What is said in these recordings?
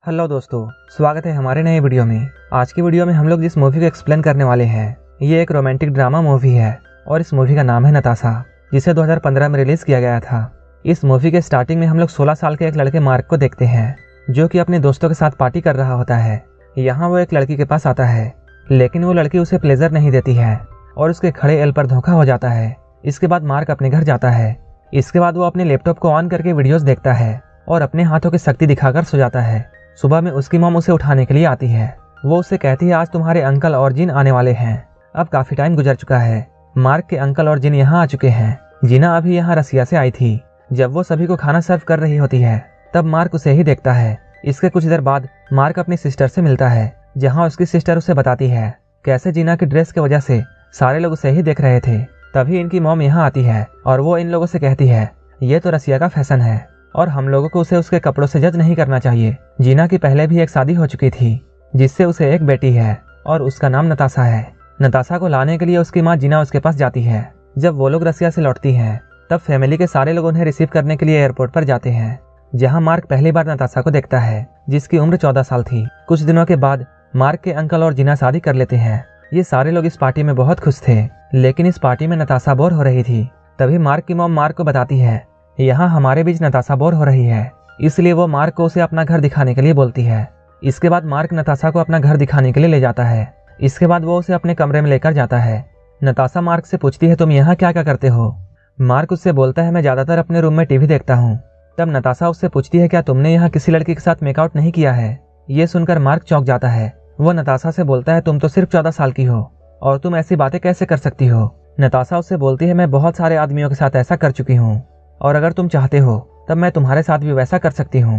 Hello दोस्तों, स्वागत है हमारे नए वीडियो में। आज की वीडियो में हम लोग जिस मूवी को एक्सप्लेन करने वाले हैं ये एक रोमांटिक ड्रामा मूवी है और इस मूवी का नाम है नताशा, जिसे 2015 में रिलीज किया गया था। इस मूवी के स्टार्टिंग में हम लोग 16 साल के एक लड़के मार्क को देखते हैं जो कि अपने दोस्तों के साथ पार्टी कर रहा होता है। यहाँ वो एक लड़की के पास आता है, लेकिन वो लड़की उसे प्लेजर नहीं देती है और उसके खड़े एल पर धोखा हो जाता है। इसके बाद मार्क अपने घर जाता है। इसके बाद वो अपने लैपटॉप को ऑन करके वीडियोस देखता है और अपने हाथों की शक्ति दिखाकर सो जाता है। सुबह में उसकी मॉम उसे उठाने के लिए आती है। वो उससे कहती है आज तुम्हारे अंकल और जिन आने वाले हैं। अब काफी टाइम गुजर चुका है। मार्क के अंकल और जिन यहाँ आ चुके हैं। जीना अभी यहाँ रसिया से आई थी। जब वो सभी को खाना सर्व कर रही होती है तब मार्क उसे ही देखता है। इसके कुछ देर बाद मार्क अपनी सिस्टर से मिलता है, जहाँ उसकी सिस्टर उसे बताती है कैसे जीना की ड्रेस की वजह से सारे लोग उसे ही देख रहे थे। तभी इनकी मॉम यहाँ आती है और वो इन लोगों से कहती है ये तो रसिया का फैशन है और हम लोगों को उसे उसके कपड़ों से जज नहीं करना चाहिए। जीना की पहले भी एक शादी हो चुकी थी जिससे उसे एक बेटी है और उसका नाम नताशा है। नताशा को लाने के लिए उसकी माँ जीना उसके पास जाती है। जब वो लोग रसिया से लौटती हैं तब फैमिली के सारे लोग उन्हें रिसीव करने के लिए एयरपोर्ट पर जाते हैं, जहाँ मार्क पहली बार नताशा को देखता है जिसकी उम्र 14 साल थी। कुछ दिनों के बाद मार्क के अंकल और जीना शादी कर लेते हैं। ये सारे लोग इस पार्टी में बहुत खुश थे, लेकिन इस पार्टी में नताशा बोर हो रही थी। तभी मार्क की मॉम मार्क को बताती है यहाँ हमारे बीच नताशा बोर हो रही है, इसलिए वो मार्क को उसे अपना घर दिखाने के लिए बोलती है। इसके बाद मार्क नताशा को अपना घर दिखाने के लिए ले जाता है। इसके बाद वो उसे अपने कमरे में लेकर जाता है। नताशा मार्क से पूछती है तुम यहाँ क्या क्या करते हो। मार्क उससे बोलता है मैं ज्यादातर अपने रूम में टीवी देखता हूँ। तब नताशा उससे पूछती है क्या तुमने यहाँ किसी लड़की के साथ मेकआउट नहीं किया है। ये सुनकर मार्क चौंक जाता है। वो नताशा से बोलता है तुम तो सिर्फ 14 साल की हो और तुम ऐसी बातें कैसे कर सकती हो। नताशा उससे बोलती है मैं बहुत सारे आदमियों के साथ ऐसा कर चुकी हूँ और अगर तुम चाहते हो तब मैं तुम्हारे साथ भी वैसा कर सकती हूँ।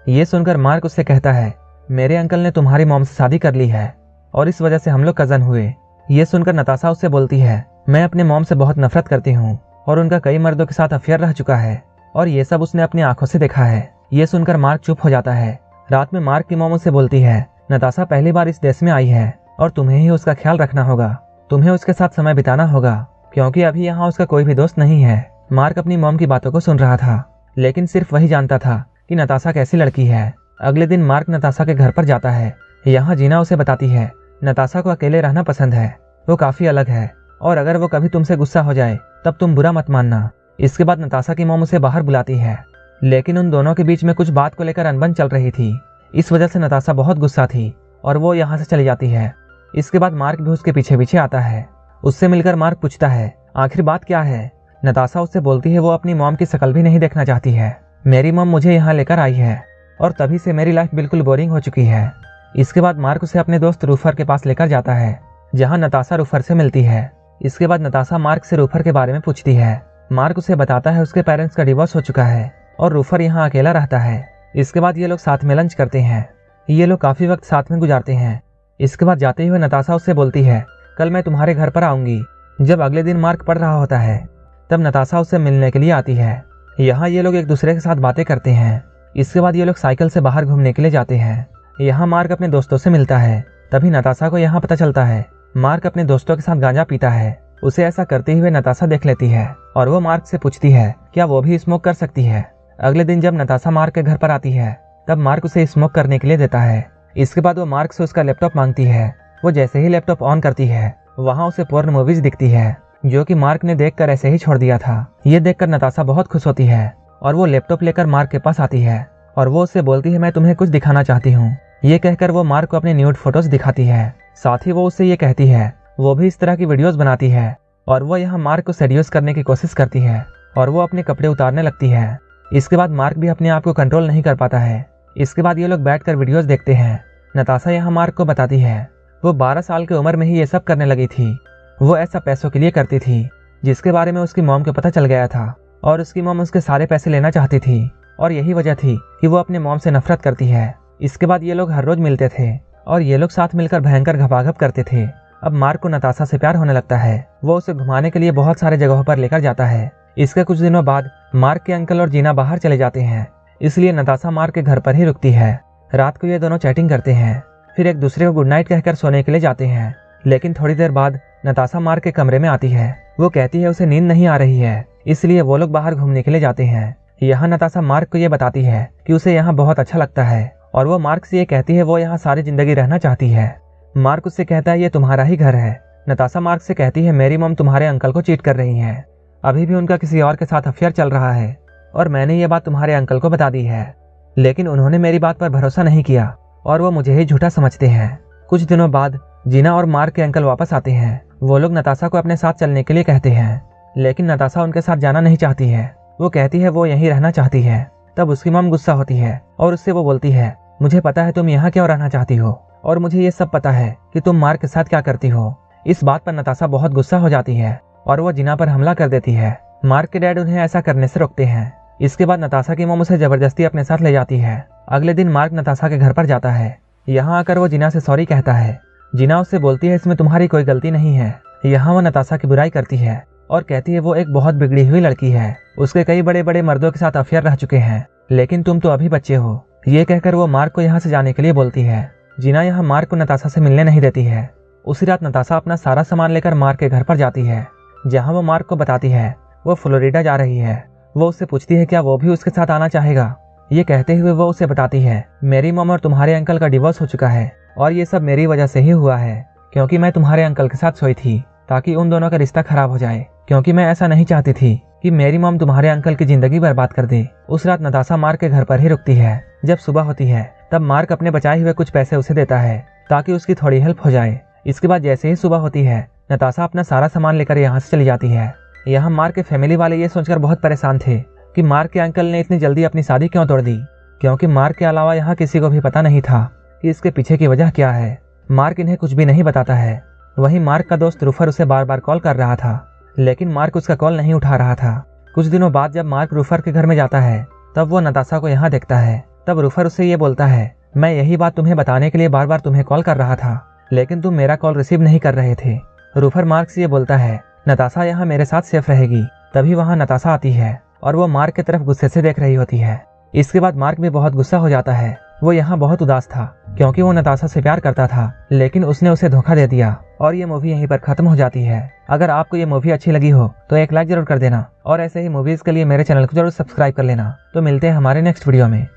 ये सुनकर मार्क उससे कहता है मेरे अंकल ने तुम्हारी मॉम से शादी कर ली है और इस वजह से हम लोग कजन हुए। ये सुनकर नताशा उससे बोलती है मैं अपने मॉम से बहुत नफरत करती हूँ और उनका कई मर्दों के साथ अफेयर रह चुका है और ये सब उसने अपनी आंखों से देखा है। ये सुनकर मार्क चुप हो जाता है। रात में मार्क की मॉम उससे बोलती है नताशा पहली बार इस देश में आई है और तुम्हें ही उसका ख्याल रखना होगा, तुम्हें उसके साथ समय बिताना होगा क्योंकि अभी यहाँ उसका कोई भी दोस्त नहीं है। मार्क अपनी मॉम की बातों को सुन रहा था, लेकिन सिर्फ वही जानता था कि नताशा कैसी लड़की है। अगले दिन मार्क नताशा के घर पर जाता है। यहाँ जीना उसे बताती है नताशा को अकेले रहना पसंद है, वो काफी अलग है और अगर वो कभी तुमसे गुस्सा हो जाए तब तुम बुरा मत मानना। इसके बाद नताशा की मॉम उसे बाहर बुलाती है, लेकिन उन दोनों के बीच में कुछ बात को लेकर अनबन चल रही थी। इस वजह से नताशा बहुत गुस्सा थी और वो यहाँ से चली जाती है। इसके बाद मार्क भी उसके पीछे पीछे आता है। उससे मिलकर मार्क पूछता है आखिर बात क्या है। नताशा उससे बोलती है वो अपनी मॉम की शक्ल भी नहीं देखना चाहती है। मेरी मॉम मुझे यहाँ लेकर आई है और तभी से मेरी लाइफ बिल्कुल बोरिंग हो चुकी है। इसके बाद मार्क उसे अपने दोस्त रूफर के पास लेकर जाता है, जहाँ नताशा रूफर से मिलती है। इसके बाद नताशा मार्क से रूफर के बारे में पूछती है। मार्क उसे बताता है उसके पेरेंट्स का डिवोर्स हो चुका है और रूफर यहाँ अकेला रहता है। इसके बाद ये लोग साथ में लंच करते हैं। ये लोग काफी वक्त साथ में गुजारते हैं। इसके बाद जाते हुए नताशा उससे बोलती है कल मैं तुम्हारे घर पर आऊंगी। जब अगले दिन मार्क पढ़ रहा होता है तब नताशा उससे मिलने के लिए आती है। यहाँ ये लोग एक दूसरे के साथ बातें करते हैं। इसके बाद ये लोग साइकिल से बाहर घूमने के लिए जाते हैं। यहाँ मार्क अपने दोस्तों से मिलता है। तभी नताशा को यहाँ पता चलता है मार्क अपने दोस्तों के साथ गांजा पीता है। उसे ऐसा करते हुए नताशा देख लेती है और वो मार्क से पूछती है क्या वो भी स्मोक कर सकती है। अगले दिन जब नताशा मार्क के घर पर आती है तब मार्क उसे स्मोक करने के लिए देता है। इसके बाद वो मार्क से उसका लैपटॉप मांगती है। वो जैसे ही लैपटॉप ऑन करती है वहाँ उसे पोर्न मूवीज दिखती है जो कि मार्क ने देखकर ऐसे ही छोड़ दिया था। ये देखकर नताशा बहुत खुश होती है और वो लैपटॉप लेकर मार्क के पास आती है और वो उससे बोलती है मैं तुम्हें कुछ दिखाना चाहती हूँ। ये कहकर वो मार्क को अपने न्यूड फोटोज दिखाती है। साथ ही वो उससे ये कहती है वो भी इस तरह की वीडियोस बनाती है और वो यहाँ मार्क को सेड्यूस करने की कोशिश करती है और वो अपने कपड़े उतारने लगती है। इसके बाद मार्क भी अपने आप को कंट्रोल नहीं कर पाता है। इसके बाद ये लोग बैठकर वीडियोस देखते हैं। नताशा यहाँ मार्क को बताती है वो 12 साल की उम्र में ही ये सब करने लगी थी। वो ऐसा पैसों के लिए करती थी जिसके बारे में उसकी मॉम को पता चल गया था और उसकी मॉम उसके सारे पैसे लेना चाहती थी और यही वजह थी कि वो अपने मॉम से नफरत करती है। इसके बाद ये लोग हर रोज मिलते थे और ये लोग साथ मिलकर भयंकर घपाघप करते थे। अब मार्क को नताशा से प्यार होने लगता है। वो उसे घुमाने के लिए बहुत सारे जगहों पर लेकर जाता है। इसके कुछ दिनों बाद मार्क के अंकल और जीना बाहर चले जाते हैं, इसलिए नताशा मार्क के घर पर ही रुकती है। रात को ये दोनों चैटिंग करते हैं, फिर एक दूसरे को गुड नाइट कहकर सोने के लिए जाते हैं। लेकिन थोड़ी देर बाद नताशा मार्क के कमरे में आती है। वो कहती है उसे नींद नहीं आ रही है, इसलिए वो लोग बाहर घूमने के लिए जाते हैं। यहाँ नताशा मार्क को ये बताती है कि उसे यहाँ बहुत अच्छा लगता है और वो मार्क से ये कहती है वो यहाँ सारी जिंदगी रहना चाहती है। मार्क उससे कहता है ये तुम्हारा ही घर है। नताशा मार्क से कहती है मेरी मॉम तुम्हारे अंकल को चीट कर रही है, अभी भी उनका किसी और के साथ अफेयर चल रहा है और मैंने ये बात तुम्हारे अंकल को बता दी है, लेकिन उन्होंने मेरी बात पर भरोसा नहीं किया और वो मुझे ही झूठा समझते हैं। कुछ दिनों बाद जीना और मार्क के अंकल वापस आते हैं। वो लोग नताशा को अपने साथ चलने के लिए कहते हैं, लेकिन नताशा उनके साथ जाना नहीं चाहती है। वो कहती है वो यहीं रहना चाहती है। तब उसकी मॉम गुस्सा होती है और उससे वो बोलती है मुझे पता है तुम यहाँ क्यों रहना चाहती हो और मुझे ये सब पता है कि तुम मार्क के साथ क्या करती हो। इस बात पर नताशा बहुत गुस्सा हो जाती है और वो जीना पर हमला कर देती है। मार्क के डैड उन्हें ऐसा करने से रोकते हैं। इसके बाद नताशा की मॉम उसे जबरदस्ती अपने साथ ले जाती है। अगले दिन मार्क नताशा के घर पर जाता है। यहाँ आकर वो जीना से सॉरी कहता है। जीना उससे बोलती है इसमें तुम्हारी कोई गलती नहीं है। यहाँ वो नताशा की बुराई करती है और कहती है वो एक बहुत बिगड़ी हुई लड़की है, उसके कई बड़े बड़े मर्दों के साथ अफेयर रह चुके हैं, लेकिन तुम तो अभी बच्चे हो। ये कहकर वो मार्क को यहाँ से जाने के लिए बोलती है। जीना यहाँ मार्क को नताशा से मिलने नहीं देती है। उसी रात नताशा अपना सारा सामान लेकर मार्क के घर पर जाती है, जहाँ वो मार्क को बताती है वो फ्लोरिडा जा रही है। वो उससे पूछती है क्या वो भी उसके साथ आना चाहेगा। ये कहते हुए वो उसे बताती है मेरी मॉम और तुम्हारे अंकल का डिवोर्स हो चुका है और ये सब मेरी वजह से ही हुआ है, क्योंकि मैं तुम्हारे अंकल के साथ सोई थी ताकि उन दोनों का रिश्ता खराब हो जाए, क्योंकि मैं ऐसा नहीं चाहती थी कि मेरी मॉम तुम्हारे अंकल की जिंदगी बर्बाद कर दे। उस रात नताशा मार्क के घर पर ही रुकती है। जब सुबह होती है तब मार्क अपने बचाए हुए कुछ पैसे उसे देता है ताकि उसकी थोड़ी हेल्प हो जाए। इसके बाद जैसे ही सुबह होती है नताशा अपना सारा सामान लेकर यहाँ से चली जाती है। यहाँ मार्क के फैमिली वाले ये सोचकर बहुत परेशान थे कि मार्क के अंकल ने इतनी जल्दी अपनी शादी क्यों तोड़ दी, क्योंकि मार्क के अलावा यहाँ किसी को भी पता नहीं था कि इसके पीछे की वजह क्या है। मार्क इन्हें कुछ भी नहीं बताता है। वहीं मार्क का दोस्त रूफर उसे बार बार कॉल कर रहा था, लेकिन मार्क उसका कॉल नहीं उठा रहा था। कुछ दिनों बाद जब मार्क रूफर के घर में जाता है तब वो नताशा को यहाँ देखता है। तब रूफर उससे ये बोलता है मैं यही बात तुम्हें बताने के लिए बार बार तुम्हें कॉल कर रहा था, लेकिन तुम मेरा कॉल रिसीव नहीं कर रहे थे। रूफर मार्क से ये बोलता है नताशा यहाँ मेरे साथ सेफ रहेगी। तभी वहाँ नताशा आती है और वो मार्क की तरफ गुस्से से देख रही होती है। इसके बाद मार्क भी बहुत गुस्सा हो जाता है। वो यहाँ बहुत उदास था क्योंकि वो नताशा से प्यार करता था, लेकिन उसने उसे धोखा दे दिया और ये मूवी यहीं पर खत्म हो जाती है। अगर आपको ये मूवी अच्छी लगी हो तो एक लाइक जरूर कर देना और ऐसे ही मूवीज के लिए मेरे चैनल को जरूर सब्सक्राइब कर लेना। तो मिलते हैं हमारे नेक्स्ट वीडियो में।